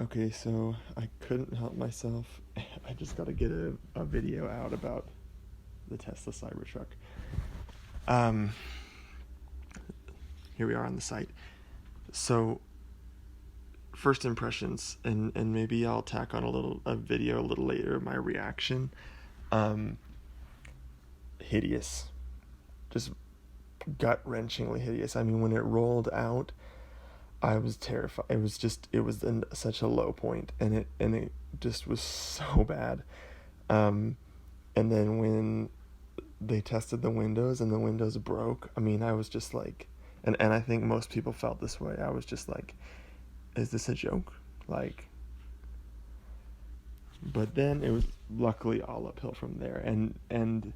Okay, so I couldn't help myself. I just got to get a video out about the Tesla Cybertruck. Um, Here we are on the site. So, first impressions, and maybe I'll tack on a video a little later of my reaction. Um, Hideous, just gut wrenchingly hideous. I mean, when it rolled out, I was terrified. It was in such a low point, and it just was so bad. Um, and then when they tested the windows and the windows broke, I mean, I was just like, and I think most people felt this way. I was just like, is this a joke? Like, but then it was luckily all uphill from there. And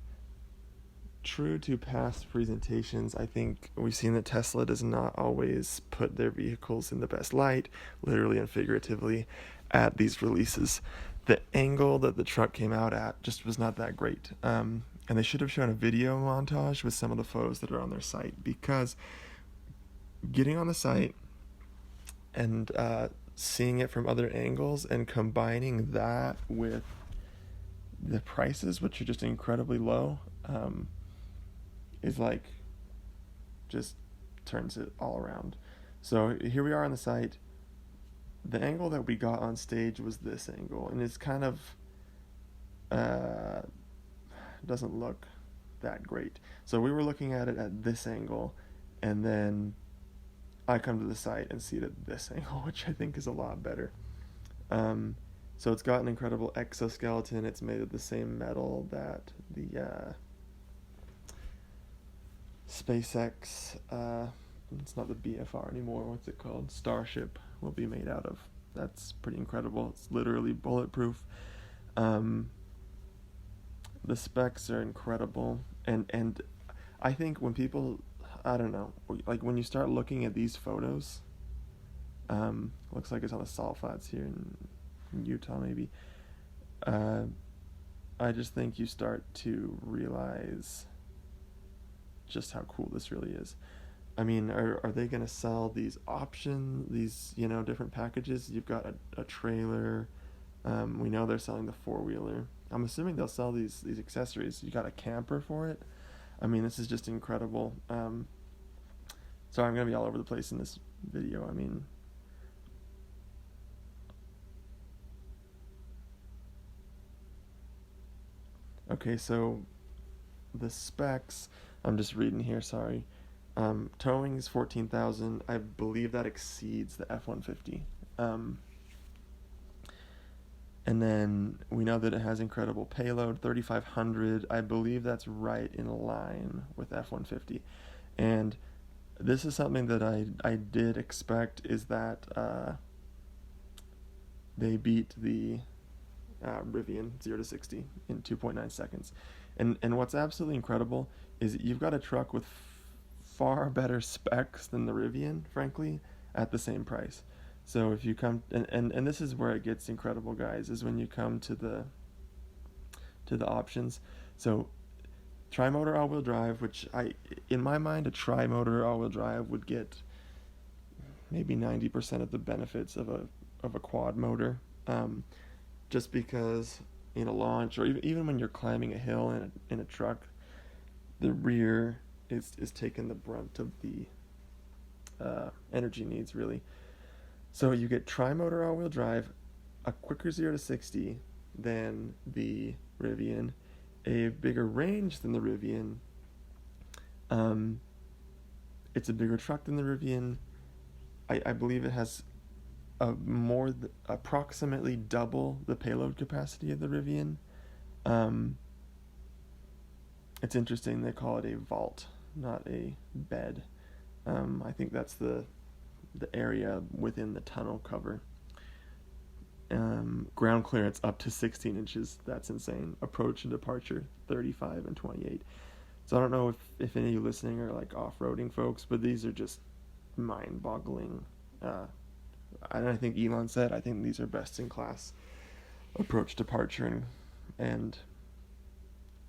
true to past presentations, I think we've seen that Tesla does not always put their vehicles in the best light, literally and figuratively, at these releases. The angle that the truck came out at just was not that great. And they should have shown a video montage with some of the photos that are on their site, because getting on the site and seeing it from other angles and combining that with the prices, which are just incredibly low, is like just turns it all around. So here we are on the site. The angle that we got on stage was this angle, and it's kind of doesn't look that great. So we were looking at it at this angle, and then I come to the site and see it at this angle, which I think is a lot better. So it's got an incredible exoskeleton. It's made of the same metal that the SpaceX, it's not the BFR anymore, what's it called? Starship will be made out of. That's pretty incredible. It's literally bulletproof. The specs are incredible, and I think when people, I don't know, like when you start looking at these photos, looks like it's on the salt flats here in Utah maybe. I just think you start to realize just how cool this really is. I mean, are they going to sell these different packages? You've got a trailer. We know they're selling the four-wheeler. I'm assuming they'll sell these accessories. You got a camper for it. I mean, this is just incredible. Sorry, I'm going to be all over the place in this video. I mean, okay, so the specs, I'm just reading here, sorry. Towing is 14,000. I believe that exceeds the F-150. And then we know that it has incredible payload, 3,500. I believe that's right in line with F-150. And this is something that I did expect, is that they beat the Rivian 0 to 60 in 2.9 seconds. And what's absolutely incredible is you've got a truck with far better specs than the Rivian, frankly, at the same price. So if you come, and this is where it gets incredible, guys, is when you come to the options. So tri-motor all-wheel drive, which in my mind, a tri-motor all-wheel drive would get maybe 90% of the benefits of a quad motor, just because in a launch, or even when you're climbing a hill in a truck, the rear is taking the brunt of the energy needs, really. So you get tri-motor all-wheel drive, a quicker 0 to 60 than the Rivian, a bigger range than the Rivian. It's a bigger truck than the Rivian. I believe it has approximately double the payload capacity of the Rivian. It's interesting they call it a vault, not a bed. I think that's the area within the tonneau cover. Ground clearance up to 16 inches. That's insane. Approach and departure 35 and 28. So I don't know if any of you listening are like off-roading folks, but these are just mind-boggling. And I think Elon said, I think these are best in class approach, departure, and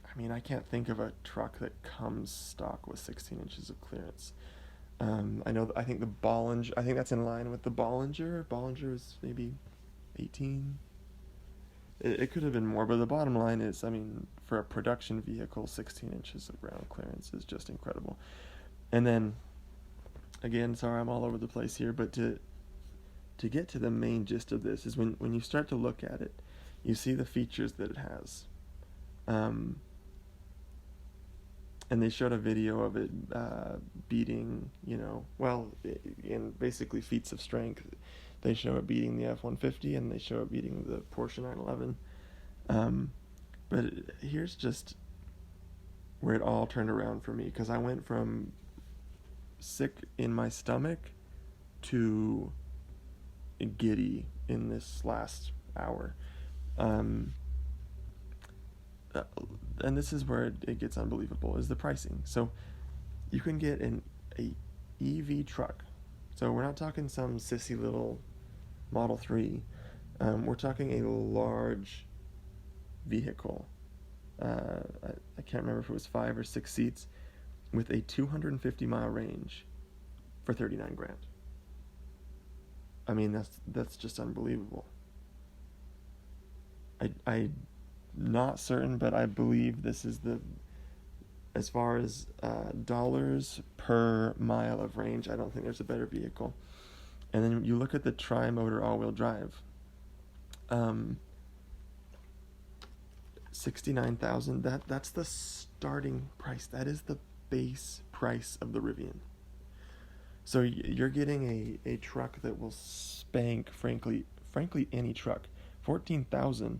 I mean, I can't think of a truck that comes stock with 16 inches of clearance. I think the Bollinger, I think that's in line with the Bollinger. Bollinger is maybe 18. It could have been more, but the bottom line is, I mean, for a production vehicle, 16 inches of ground clearance is just incredible. And then, again, sorry I'm all over the place here, but to get to the main gist of this is when you start to look at it, you see the features that it has. And they showed a video of it beating, in basically feats of strength. They show it beating the F-150, and they show it beating the Porsche 911. But here's just where it all turned around for me, because I went from sick in my stomach to giddy in this last hour. And this is where it gets unbelievable, is the pricing. So you can get a EV truck. So we're not talking some sissy little Model 3. We're talking a large vehicle. I can't remember if it was 5 or 6 seats, with a 250-mile range for $39,000. I mean, that's just unbelievable. I'm not certain, but I believe this is as far as dollars per mile of range, I don't think there's a better vehicle. And then you look at the tri-motor all-wheel drive. $69,000. That's the starting price. That is the base price of the Rivian. So you're getting a truck that will spank, frankly any truck. $14,000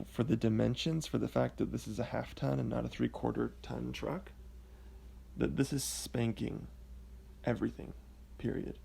for the dimensions, for the fact that this is a half-ton and not a 3/4-ton truck. That this is spanking everything. Period.